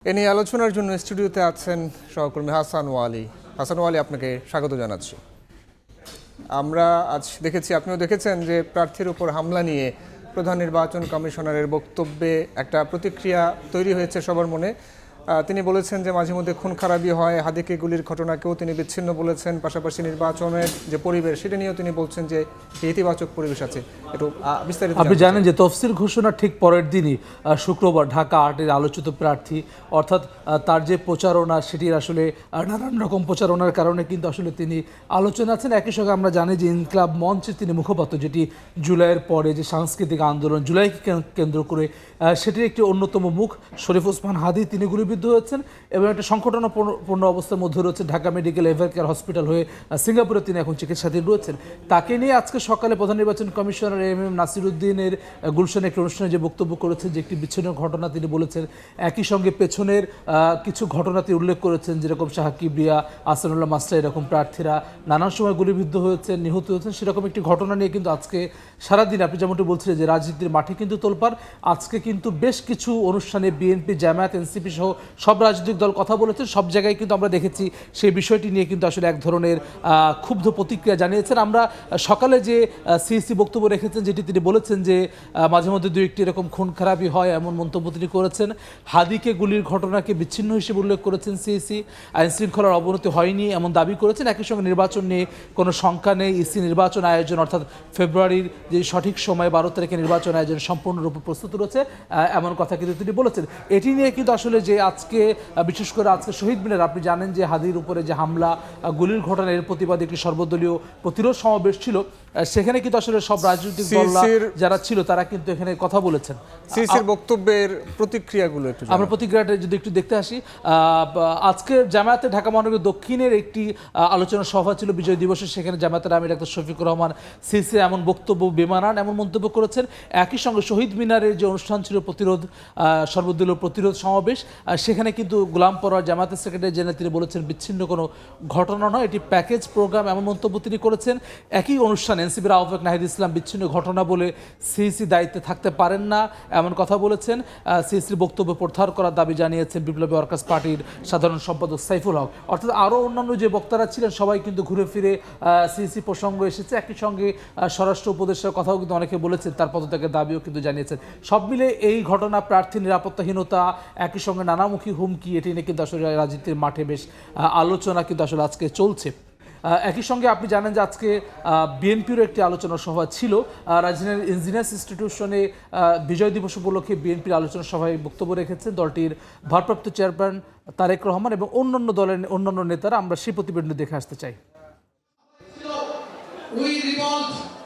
এ নিয়ে আলোচনার জন্য স্টুডিওতে আছেন সহকর্মী হাসান ওয়ালি। হাসান ওয়ালি, আপনাকে স্বাগত জানাচ্ছি। আমরা আজ দেখেছি, আপনিও দেখেছেন যে প্রার্থীর উপর হামলা নিয়ে প্রধান নির্বাচন কমিশনারের বক্তব্যে একটা প্রতিক্রিয়া তৈরি হয়েছে সবার মনে। তিনি বলেছেন যে মাঝে মধ্যে খুন খারাপি হয়, হাদিকে গুলির ঘটনাকেও তিনি বিচ্ছিন্ন বলেছেন। পাশাপাশি নির্বাচনের যে পরিবেশ, সেটা নিয়েও তিনি বলছেন যে ইতিবাচক পরিবেশ আছে। একটু বিস্তারিত আপনি জানেন যে তফসিল ঘোষণার ঠিক পরের দিনই শুক্রবার ঢাকা ৮-এর আলোচিত প্রার্থী অর্থাৎ তার যে প্রচারণা, সেটির আসলে নানান রকম প্রচারণার কারণে কিন্তু আসলে তিনি আলোচনা আছেন। একই সঙ্গে আমরা জানি যে ইনকলাব মঞ্চের তিনি মুখপাত্র, যেটি জুলাইয়ের পরে যে সাংস্কৃতিক আন্দোলন জুলাইকে কেন্দ্র করে সেটির একটি অন্যতম মুখ শরীফ ওসমান হাদি, তিনি গুলিবিদ্ধ হয়েছেন এবং একটা সংকটাপন্ন অবস্থার মধ্যে রয়েছে। Dhaka medical ever care hospital হয়ে সিঙ্গাপুরে তিনি এখন চিকিৎসাধীন রয়েছেন। তাকে নিয়ে আজকে সকালে প্রধান নির্বাচন কমিশনার এম নাসির উদ্দিনের গুলশানে একটি অনুষ্ঠানে যে বক্তব্য করেছেন, যে একটি বিচ্ছিন্ন ঘটনা তিনি বলেছেন। একই সঙ্গে পেছনের কিছু ঘটনা তিনি উল্লেখ করেছেন, যেরকম শাহ কিবরিয়া, আহসানুল্লাহ মাস্টার এরকম প্রার্থীরা নানান সময় গুলিবিদ্ধ হয়েছেন, নিহত হয়েছেন। সেরকম একটি ঘটনা নিয়ে কিন্তু আজকে সারাদিন আপনি যেমনটি বলছিলেন যে রাজনীতির মাঠে কিন্তু তোলপাড়। আজকে কিন্তু বেশ কিছু অনুষ্ঠানে বিএনপি, জামায়াত, এনসিপি সহ সব রাজনৈতিক দল কথা বলেছেন। সব জায়গায় কিন্তু আমরা দেখেছি সেই বিষয়টি নিয়ে কিন্তু আসলে এক ধরনের ক্ষুব্ধ প্রতিক্রিয়া জানিয়েছেন। আমরা সকালে যে সিইসি বক্তব্য রেখেছেন, যেটি তিনি বলেছেন যে মাঝে মধ্যে দু একটি এরকম খুন খারাপি হয়, এমন মন্তব্য তিনি করেছেন। হাদিকে গুলির ঘটনাকে বিচ্ছিন্ন হিসেবে উল্লেখ করেছেন সিইসি। আইন শৃঙ্খলার অবনতি হয়নি এমন দাবি করেছেন। একই সঙ্গে নির্বাচন নিয়ে কোনো শঙ্কা নেই। ইসি নির্বাচন আয়োজন অর্থাৎ ফেব্রুয়ারির যে সঠিক সময় 12 তারিখে নির্বাচন আয়োজন সম্পূর্ণরূপে প্রস্তুত রয়েছে এমন কথা কিন্তু তিনি বলেছেন। এটি নিয়ে কিন্তু আসলে যে আজকে বিশেষ করে আজকে শহীদ মিনার, আপনি জানেন যে হাদির উপরে যে হামলা, গুলির ঘটনা, এর প্রতিবাদে একটি সর্বদলীয় প্রতিরোধ সমাবেশ ছিল। সেখানে কিন্তু আসলে সব রাজনৈতিক দল যারা ছিল তারা কিন্তু এখানে কথা বলেছেন। সিইসির বক্তব্যের প্রতিক্রিয়াগুলো একটু আমরা প্রতিক্রিয়াটা যদি একটু দেখতে আসি। আজকে জামায়াতে ঢাকা মহানগর দক্ষিণের একটি আলোচনা সভা ছিল বিজয় দিবসে। সেখানে জামায়াতের আমির ডাক্তার শফিকুর রহমান সিইসির এমন বক্তব্য বেমানান এমন মন্তব্য করেছেন। একই সঙ্গে শহীদ মিনারের যে অনুষ্ঠান ছিল প্রতিরোধ সর্বদলীয় প্রতিরোধ সমাবেশ, সেখানে কিন্তু গোলাম পরোয়ার জামায়াতের সেক্রেটারি জেনারেল তিনি বলেছেন বিচ্ছিন্ন কোনো ঘটনা নয়, এটি প্যাকেজ প্রোগ্রাম এমন মন্তব্য তিনি করেছেন। একই অনুষ্ঠানে এনসিপির আহ্বায়ক নাহিদ ইসলাম বিচ্ছিন্ন ঘটনা বলে সিইসি দায়িত্বে থাকতে পারেন না এমন কথা বলেছেন। সিইসির বক্তব্য প্রত্যাহার করার দাবি জানিয়েছেন বিপ্লবী ওয়ার্কার্স পার্টির সাধারণ সম্পাদক সাইফুল হক। অর্থাৎ আরও অন্যান্য যে বক্তারা ছিলেন সবাই কিন্তু ঘুরে ফিরে সিইসি প্রসঙ্গ এসেছে। একই সঙ্গে স্বরাষ্ট্র উপদেষ্টার কথাও কিন্তু অনেকে বলেছেন, তার পদত্যাগের দাবিও কিন্তু জানিয়েছেন। সব মিলে এই ঘটনা, প্রার্থীর নিরাপত্তাহীনতা, একই সঙ্গে নানামুখী হুমকি, এটি নিয়ে কিন্তু আসলে রাজনীতির মাঠে বেশ আলোচনা কিন্তু আসলে আজকে চলছে। একই সঙ্গে আপনি জানেন যে আজকে বিএনপিরও একটি আলোচনা সভা ছিল রাজধানীর ইঞ্জিনিয়ার্স ইনস্টিটিউশনে। বিজয় দিবস উপলক্ষে বিএনপির আলোচনা সভায় বক্তব্য রেখেছেন দলটির ভারপ্রাপ্ত চেয়ারম্যান তারেক রহমান এবং অন্যান্য দলের অন্যান্য নেতারা। আমরা সেই প্রতিবেদন দেখে আসতে চাই।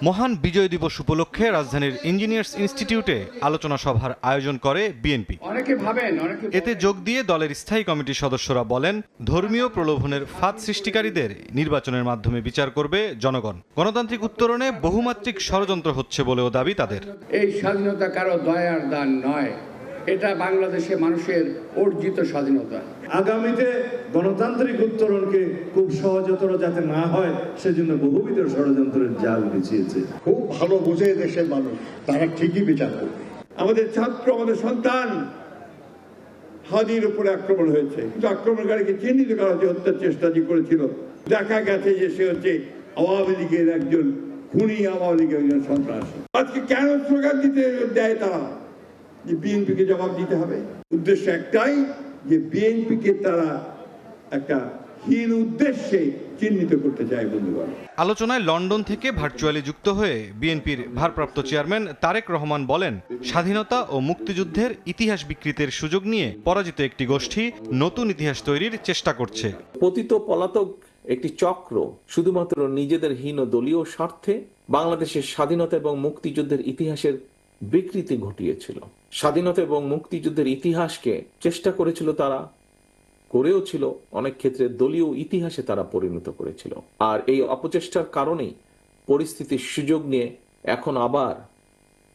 মহান বিজয় দিবস উপলক্ষে রাজধানীর ইঞ্জিনিয়ার্স ইনস্টিটিউটে আলোচনা সভার আয়োজন করে বিএনপি। এতে যোগ দিয়ে দলের স্থায়ী কমিটির সদস্যরা বলেন, ধর্মীয় প্রলোভনের ফাঁদ সৃষ্টিকারীদের নির্বাচনের মাধ্যমে বিচার করবে জনগণ। গণতান্ত্রিক উত্তরণে বহুমাত্রিক ষড়যন্ত্র হচ্ছে বলেও দাবি তাদের। এই স্বাধীনতা কারো দয়ার দান নয়, এটা বাংলাদেশের মানুষের অর্জিত স্বাধীনতা। আগামীতে গণতান্ত্রিক উত্তরণকে খুব সহজতর যাতে না হয় সেজন্য বহুবিধ ষড়যন্ত্রের জাল বিছিয়েছে। খুব ভালো বুঝে দেশের মানুষ, তারা ঠিকই বিচার করবে। আমাদের ছাত্র, আমাদের সন্তান হাদির উপরে আক্রমণ হয়েছে, কিন্তু আক্রমণকারীকে চিহ্নিত করা হচ্ছে, হত্যার চেষ্টা যে করেছিল। দেখা গেছে যে সে হচ্ছে আওয়ামী লীগের একজন খুনি, আওয়ামী লীগের একজন সন্ত্রাসী। আজকে কেন স্লোগান দিতে দেয় তারা যে বিএনপিকে জবাব দিতে হবে? উদ্দেশ্য একটাই, যে বিএনপিকে তারা একটা হীন উদ্দেশ্যে চিহ্নিত করতে চায়। বন্ধুগণ, আলোচনায় লন্ডন থেকে ভার্চুয়ালি যুক্ত হয়ে বিএনপির ভারপ্রাপ্ত চেয়ারম্যান তারেক রহমান বলেন, স্বাধীনতা ও মুক্তিযুদ্ধের ইতিহাস বিকৃতির সুযোগ নিয়ে পরাজিত একটি গোষ্ঠী নতুন ইতিহাস তৈরির চেষ্টা করছে। পতিত পলাতক একটি চক্র শুধুমাত্র নিজেদের হীন দলীয় স্বার্থে বাংলাদেশের স্বাধীনতা এবং মুক্তিযুদ্ধের ইতিহাসের বিকৃতি ঘটিয়েছিল। স্বাধীনতা এবং মুক্তিযুদ্ধের ইতিহাসকে চেষ্টা করেছিল, তারা করেও ছিল, অনেক ক্ষেত্রে দলীয় ইতিহাসে তারা পরিণত করেছিল। আর এই অপচেষ্টার কারণেই পরিস্থিতির সুযোগ নিয়ে এখন আবার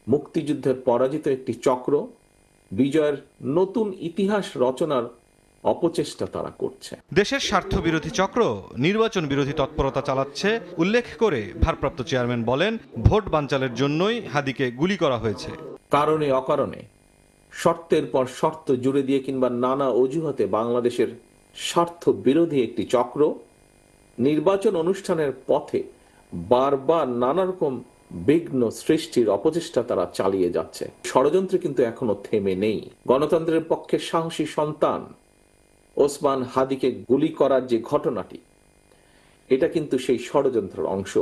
মুক্তিযুদ্ধের পরাজিত একটি চক্র বিজয়ের নতুন ইতিহাস রচনার অপচেষ্টা তারা করছে। দেশের স্বার্থবিরোধী চক্র নির্বাচন বিরোধী তৎপরতা চালাচ্ছে উল্লেখ করে ভারপ্রাপ্ত চেয়ারম্যান বলেন, ভোট বানচালের জন্যই হাদিকে গুলি করা হয়েছে। কারণে অকারণে শর্তের পর শর্ত জুড়ে দিয়ে কিংবা নানা অজুহাতে বাংলাদেশের স্বার্থ বিরোধী একটি চক্র নির্বাচন অনুষ্ঠানের পথে বারবার নানা রকম বিঘ্ন সৃষ্টির অপচেষ্টা তারা চালিয়ে যাচ্ছে। ষড়যন্ত্র কিন্তু এখনো থেমে নেই। গণতন্ত্রের পক্ষে সাহসী সন্তান ওসমান হাদিকে গুলি করার যে ঘটনাটি, এটা কিন্তু সেই ষড়যন্ত্রের অংশ।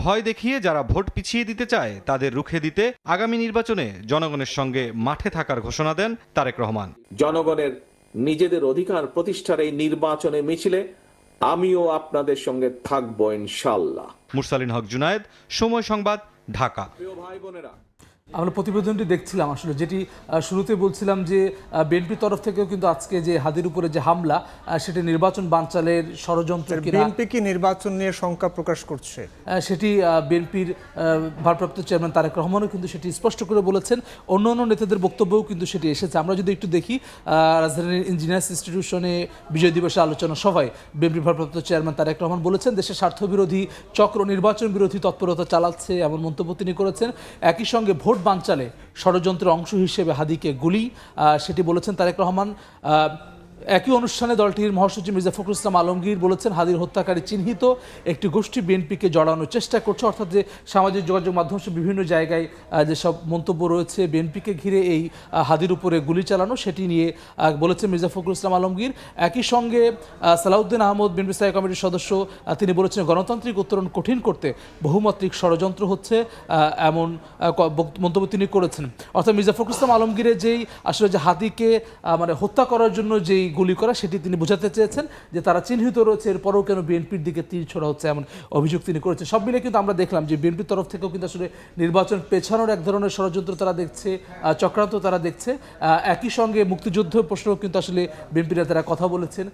ভয় দেখিয়ে যারা ভোট পিছিয়ে দিতে চায় তাদের রুখে দিতে আগামী নির্বাচনে জনগণের সঙ্গে মাঠে থাকার ঘোষণা দেন তারেক রহমান। জনগণের নিজেদের অধিকার প্রতিষ্ঠার এই নির্বাচনে মিছিলে আমিও আপনাদের সঙ্গে থাকবো ইনশাল্লাহ। মুরসালিন হক জুনায়েদ, সময় সংবাদ, ঢাকা। প্রিয় ভাই বোনেরা, আমরা প্রতিবেদনটি দেখছিলাম আসলে, যেটি শুরুতে বলছিলাম যে বিএনপির তরফ থেকেও কিন্তু আজকে যে হাদির উপরে যে হামলা, সেটি নির্বাচন বানচালের ষড়যন্ত্র কিনা। বিএনপি কি নির্বাচন নিয়ে শঙ্কা প্রকাশ করছে? সেটি বিএনপির ভারপ্রাপ্ত চেয়ারম্যান তারেক রহমানও কিন্তু সেটি স্পষ্ট করে বলেছেন। অন্য অন্য নেতাদের বক্তব্যও কিন্তু সেটি এসেছে। আমরা যদি একটু দেখি, রাজধানীর ইঞ্জিনিয়ার্স ইনস্টিটিউশনে বিজয় দিবসে আলোচনা সভায় বিএনপির ভারপ্রাপ্ত চেয়ারম্যান তারেক রহমান বলেছেন দেশের স্বার্থবিরোধী চক্র নির্বাচন বিরোধী তৎপরতা চালাচ্ছে, এমন মন্তব্য তিনি করেছেন। একই সঙ্গে ভোট বানচালে ষড়যন্ত্রের অংশ হিসেবে হাদিকে গুলি, সেটি বলেছেন তারেক রহমান। একই অনুষ্ঠানে দলটির মহাসচিব মির্জা ফখরুল ইসলাম আলমগীর বলেছেন হাদির হত্যাকারী চিহ্নিত একটি গোষ্ঠী বিএনপিকে জড়ানোর চেষ্টা করছে, অর্থাৎ যে সামাজিক যোগাযোগ মাধ্যম বিভিন্ন জায়গায় যেসব মন্তব্য রয়েছে বিএনপিকে ঘিরে এই হাদির উপরে গুলি চালানো, সেটি নিয়ে বলেছেন মির্জা ফখরুল ইসলাম আলমগীর। একই সঙ্গে সালাউদ্দিন আহমদ বিএনপি স্থায়ী কমিটির সদস্য, তিনি বলেছেন গণতান্ত্রিক উত্তরণ কঠিন করতে বহুমাত্রিক ষড়যন্ত্র হচ্ছে, এমন মন্তব্য তিনি করেছেন। অর্থাৎ মির্জা ফখরুল ইসলাম আলমগীরের যেই আসলে যে হাদিকে মানে হত্যা করার জন্য যেই গুলি করা, সেটি তিনি বোঝাতে চেয়েছেন যে তারা চিহ্নিত রয়েছে, এরপরেও কেন বিএনপির দিকে তীর ছোড়া হচ্ছে, এমন অভিযোগ তিনি করেছেন। সব মিলে কিন্তু আমরা দেখলাম যে বিএনপির তরফ থেকেও কিন্তু আসলে নির্বাচন পেছানোর এক ধরনের ষড়যন্ত্র তারা দেখছে, চক্রান্ত তারা দেখছে। একই সঙ্গে মুক্তিযুদ্ধ প্রশ্নেও কিন্তু আসলে বিএনপি নেতারা কথা বলেছেন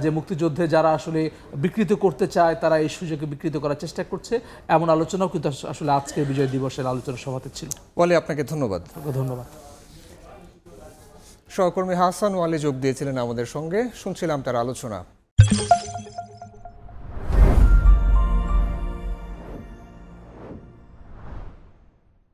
যে মুক্তিযুদ্ধে যারা আসলে বিকৃত করতে চায় তারা এই সুযোগে বিকৃত করার চেষ্টা করছে, এমন আলোচনাও কিন্তু আসলে আজকের বিজয় দিবসের আলোচনা সভাতে ছিল। ওয়ালি, আপনাকে ধন্যবাদ। ধন্যবাদ। সহকর্মী হাসান ওয়ালি যোগ দিয়েছিলেন আমাদের সঙ্গে, শুনছিলাম তার আলোচনা।